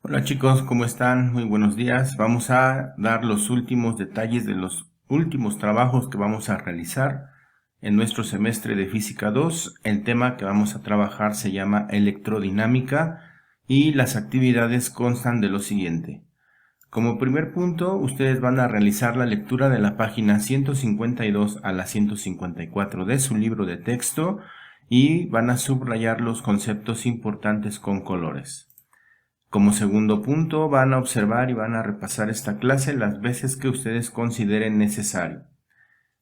Hola chicos, ¿cómo están? Muy buenos días. Vamos a dar los últimos detalles de los últimos trabajos que vamos a realizar en nuestro semestre de Física 2. El tema que vamos a trabajar se llama electrodinámica y las actividades constan de lo siguiente. Como primer punto, ustedes van a realizar la lectura de la página 152 a la 154 de su libro de texto y van a subrayar los conceptos importantes con colores. Como segundo punto, van a observar y van a repasar esta clase las veces que ustedes consideren necesario.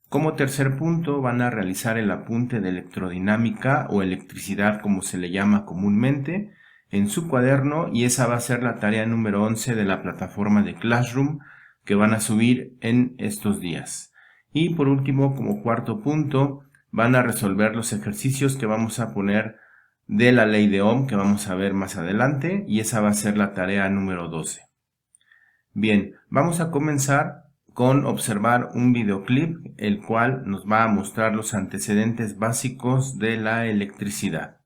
Como tercer punto, van a realizar el apunte de electrodinámica o electricidad, como se le llama comúnmente, en su cuaderno, y esa va a ser la tarea número 11 de la plataforma de Classroom que van a subir en estos días. Y por último, como cuarto punto, van a resolver los ejercicios que vamos a poner de la ley de Ohm que vamos a ver más adelante, y esa va a ser la tarea número 12. Bien, vamos a comenzar con observar un videoclip el cual nos va a mostrar los antecedentes básicos de la electricidad.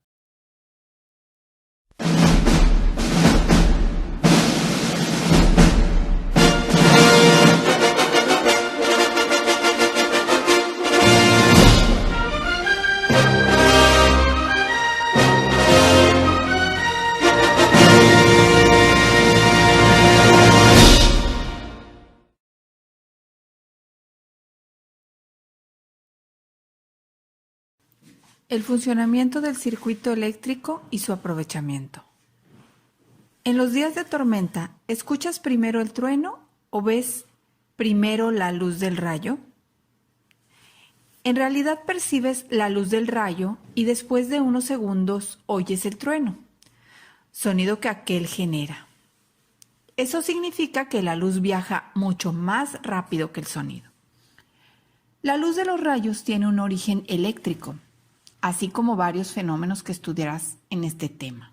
El funcionamiento del circuito eléctrico y su aprovechamiento. En los días de tormenta, ¿escuchas primero el trueno o ves primero la luz del rayo? En realidad percibes la luz del rayo y después de unos segundos oyes el trueno, sonido que aquel genera. Eso significa que la luz viaja mucho más rápido que el sonido. La luz de los rayos tiene un origen eléctrico, así como varios fenómenos que estudiarás en este tema.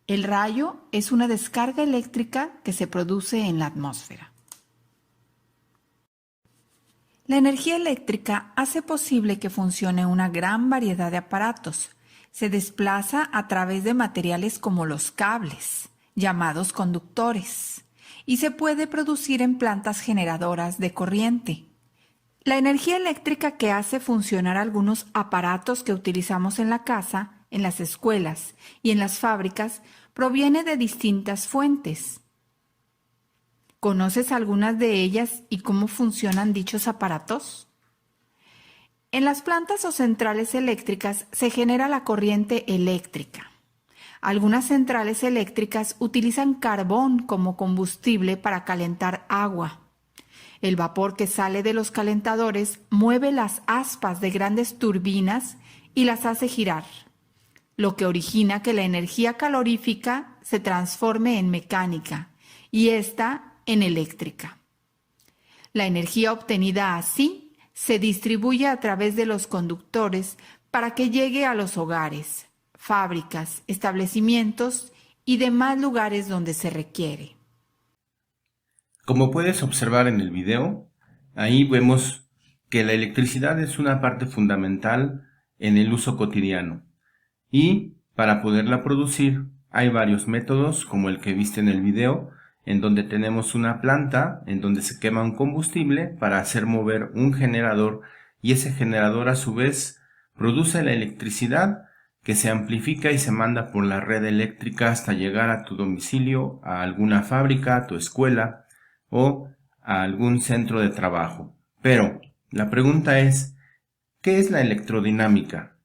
El rayo es una descarga eléctrica que se produce en la atmósfera. La energía eléctrica hace posible que funcione una gran variedad de aparatos. Se desplaza a través de materiales como los cables, llamados conductores, y se puede producir en plantas generadoras de corriente. La energía eléctrica que hace funcionar algunos aparatos que utilizamos en la casa, en las escuelas y en las fábricas proviene de distintas fuentes. ¿Conoces algunas de ellas y cómo funcionan dichos aparatos? En las plantas o centrales eléctricas se genera la corriente eléctrica. Algunas centrales eléctricas utilizan carbón como combustible para calentar agua. El vapor que sale de los calentadores mueve las aspas de grandes turbinas y las hace girar, lo que origina que la energía calorífica se transforme en mecánica y esta en eléctrica. La energía obtenida así se distribuye a través de los conductores para que llegue a los hogares, fábricas, establecimientos y demás lugares donde se requiere. Como puedes observar en el video, ahí vemos que la electricidad es una parte fundamental en el uso cotidiano. Y para poderla producir hay varios métodos, como el que viste en el video, en donde tenemos una planta en donde se quema un combustible para hacer mover un generador, y ese generador a su vez produce la electricidad que se amplifica y se manda por la red eléctrica hasta llegar a tu domicilio, a alguna fábrica, a tu escuela o a algún centro de trabajo. Pero la pregunta es, ¿qué es la electrodinámica?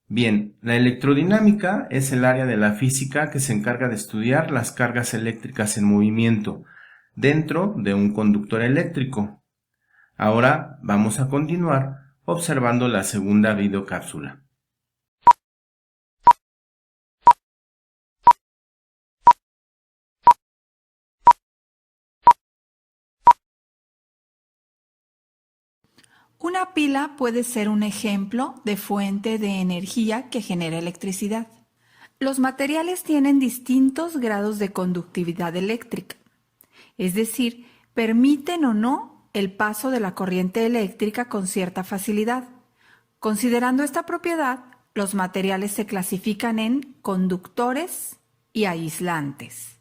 Bien, la electrodinámica es el área de la física que se encarga de estudiar las cargas eléctricas en movimiento dentro de un conductor eléctrico. Ahora vamos a continuar observando la segunda videocápsula. Una pila puede ser un ejemplo de fuente de energía que genera electricidad. Los materiales tienen distintos grados de conductividad eléctrica, es decir, permiten o no el paso de la corriente eléctrica con cierta facilidad. Considerando esta propiedad, los materiales se clasifican en conductores y aislantes.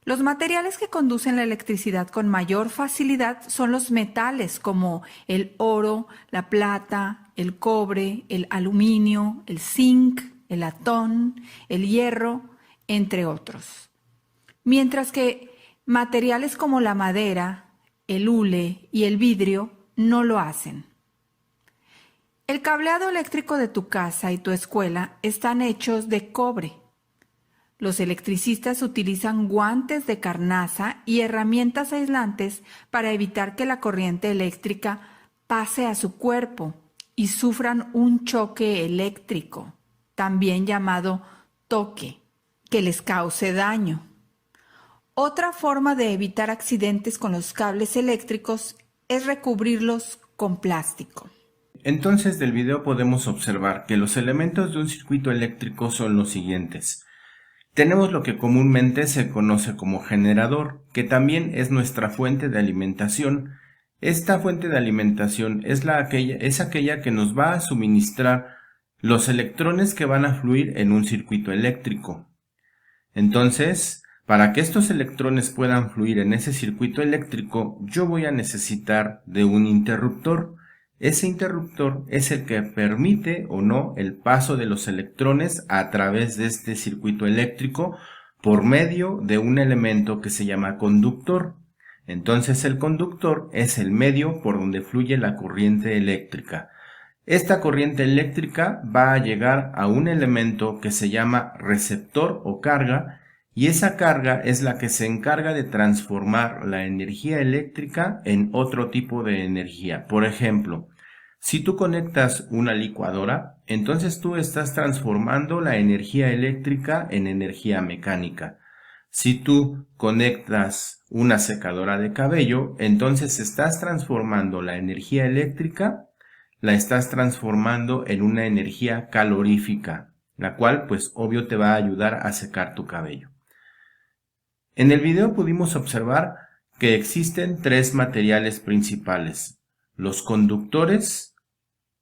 Los materiales que conducen la electricidad con mayor facilidad son los metales como el oro, la plata, el cobre, el aluminio, el zinc, el latón, el hierro, entre otros. Mientras que materiales como la madera, el hule y el vidrio no lo hacen. El cableado eléctrico de tu casa y tu escuela están hechos de cobre. Los electricistas utilizan guantes de carnaza y herramientas aislantes para evitar que la corriente eléctrica pase a su cuerpo y sufran un choque eléctrico, también llamado toque, que les cause daño. Otra forma de evitar accidentes con los cables eléctricos es recubrirlos con plástico. Entonces del video podemos observar que los elementos de un circuito eléctrico son los siguientes. Tenemos lo que comúnmente se conoce como generador, que también es nuestra fuente de alimentación. Esta fuente de alimentación es aquella que nos va a suministrar los electrones que van a fluir en un circuito eléctrico. Entonces, para que estos electrones puedan fluir en ese circuito eléctrico, yo voy a necesitar de un interruptor. Ese interruptor es el que permite o no el paso de los electrones a través de este circuito eléctrico por medio de un elemento que se llama conductor. Entonces el conductor es el medio por donde fluye la corriente eléctrica. Esta corriente eléctrica va a llegar a un elemento que se llama receptor o carga, y esa carga es la que se encarga de transformar la energía eléctrica en otro tipo de energía. Por ejemplo, si tú conectas una licuadora, entonces tú estás transformando la energía eléctrica en energía mecánica. Si tú conectas una secadora de cabello, entonces estás transformando la energía eléctrica, la estás transformando en una energía calorífica, la cual pues obvio te va a ayudar a secar tu cabello. En el video pudimos observar que existen tres materiales principales: los conductores,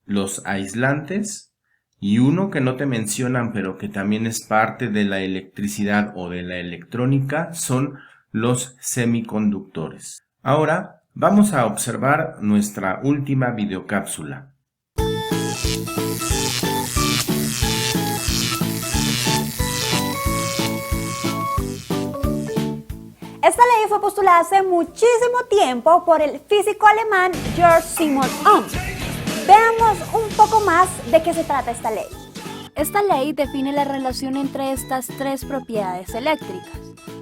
los aislantes y uno que no te mencionan pero que también es parte de la electricidad o de la electrónica, son los semiconductores. Ahora vamos a observar nuestra última videocápsula. Esta ley fue postulada hace muchísimo tiempo por el físico alemán Georg Simon Ohm. Veamos un poco más de qué se trata esta ley. Esta ley define la relación entre estas tres propiedades eléctricas: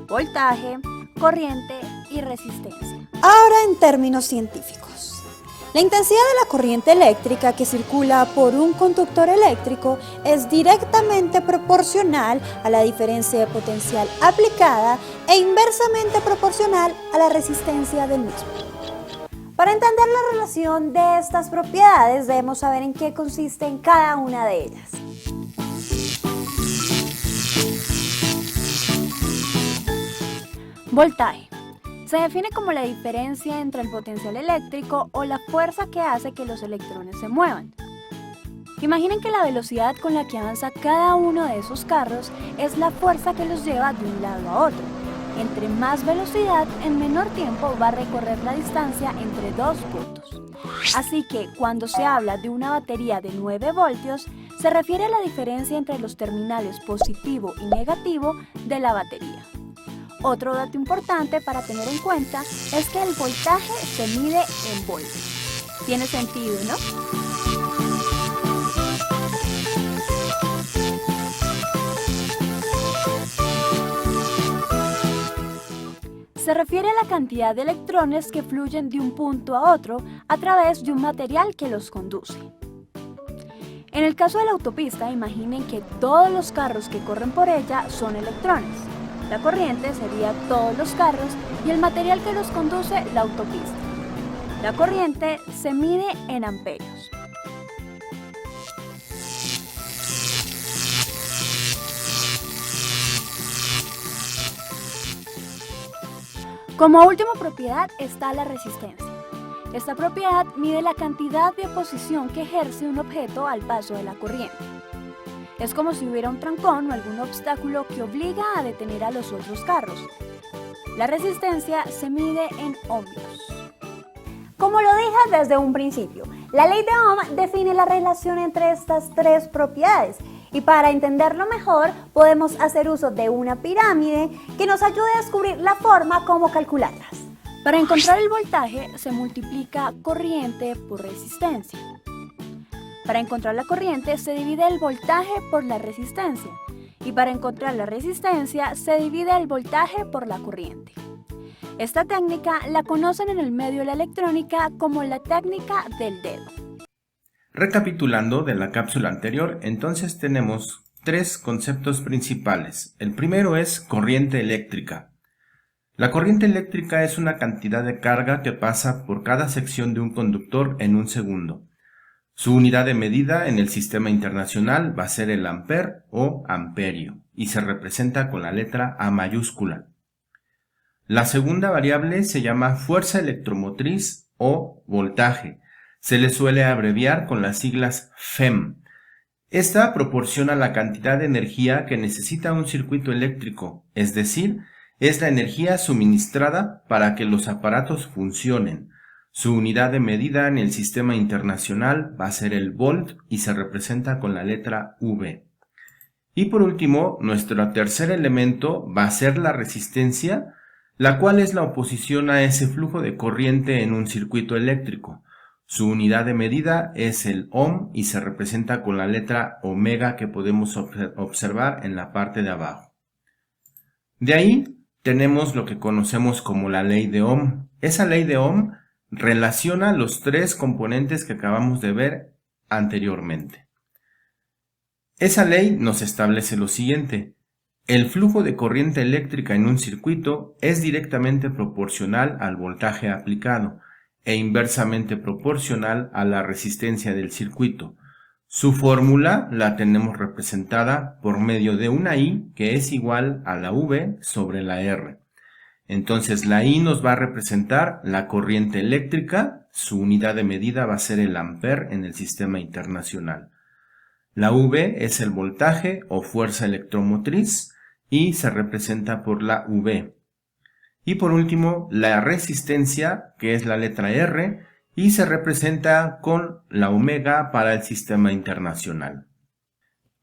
voltaje, corriente y resistencia. Ahora en términos científicos. La intensidad de la corriente eléctrica que circula por un conductor eléctrico es directamente proporcional a la diferencia de potencial aplicada e inversamente proporcional a la resistencia del mismo. Para entender la relación de estas propiedades, debemos saber en qué consiste cada una de ellas. Voltaje. Se define como la diferencia entre el potencial eléctrico o la fuerza que hace que los electrones se muevan. Imaginen que la velocidad con la que avanza cada uno de esos carros es la fuerza que los lleva de un lado a otro. Entre más velocidad, en menor tiempo va a recorrer la distancia entre dos puntos. Así que cuando se habla de una batería de 9 voltios, se refiere a la diferencia entre los terminales positivo y negativo de la batería. Otro dato importante para tener en cuenta es que el voltaje se mide en voltios. Tiene sentido, ¿no? Se refiere a la cantidad de electrones que fluyen de un punto a otro a través de un material que los conduce. En el caso de la autopista, imaginen que todos los carros que corren por ella son electrones. La corriente sería todos los carros y el material que los conduce, la autopista. La corriente se mide en amperios. Como última propiedad está la resistencia. Esta propiedad mide la cantidad de oposición que ejerce un objeto al paso de la corriente. Es como si hubiera un trancón o algún obstáculo que obliga a detener a los otros carros. La resistencia se mide en ohmios. Como lo dije desde un principio, la ley de Ohm define la relación entre estas tres propiedades y para entenderlo mejor podemos hacer uso de una pirámide que nos ayude a descubrir la forma como calcularlas. Para encontrar el voltaje se multiplica corriente por resistencia. Para encontrar la corriente se divide el voltaje por la resistencia y para encontrar la resistencia se divide el voltaje por la corriente. Esta técnica la conocen en el medio de la electrónica como la técnica del dedo. Recapitulando de la cápsula anterior, entonces tenemos tres conceptos principales. El primero es corriente eléctrica. La corriente eléctrica es una cantidad de carga que pasa por cada sección de un conductor en un segundo. Su unidad de medida en el sistema internacional va a ser el ampere o amperio y se representa con la letra A mayúscula. La segunda variable se llama fuerza electromotriz o voltaje. Se le suele abreviar con las siglas FEM. Esta proporciona la cantidad de energía que necesita un circuito eléctrico, es decir, es la energía suministrada para que los aparatos funcionen. Su unidad de medida en el sistema internacional va a ser el volt y se representa con la letra V. Y por último, nuestro tercer elemento va a ser la resistencia, la cual es la oposición a ese flujo de corriente en un circuito eléctrico. Su unidad de medida es el ohm y se representa con la letra omega que podemos observar en la parte de abajo. De ahí tenemos lo que conocemos como la ley de Ohm. Esa ley de Ohm relaciona los tres componentes que acabamos de ver anteriormente. Esa ley nos establece lo siguiente. El flujo de corriente eléctrica en un circuito es directamente proporcional al voltaje aplicado e inversamente proporcional a la resistencia del circuito. Su fórmula la tenemos representada por medio de una I que es igual a la V sobre la R. Entonces la I nos va a representar la corriente eléctrica, su unidad de medida va a ser el ampere en el sistema internacional. La V es el voltaje o fuerza electromotriz y se representa por la V. Y por último la resistencia, que es la letra R, y se representa con la omega para el sistema internacional.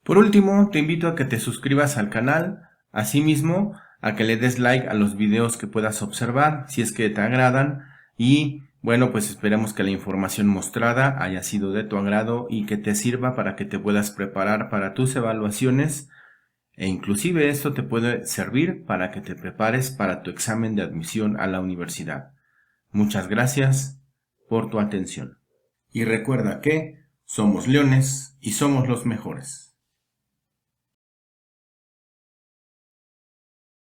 Por último, te invito a que te suscribas al canal, asimismo a que le des like a los videos que puedas observar si es que te agradan y bueno, pues esperemos que la información mostrada haya sido de tu agrado y que te sirva para que te puedas preparar para tus evaluaciones e inclusive esto te puede servir para que te prepares para tu examen de admisión a la universidad. Muchas gracias por tu atención. Y recuerda que somos leones y somos los mejores.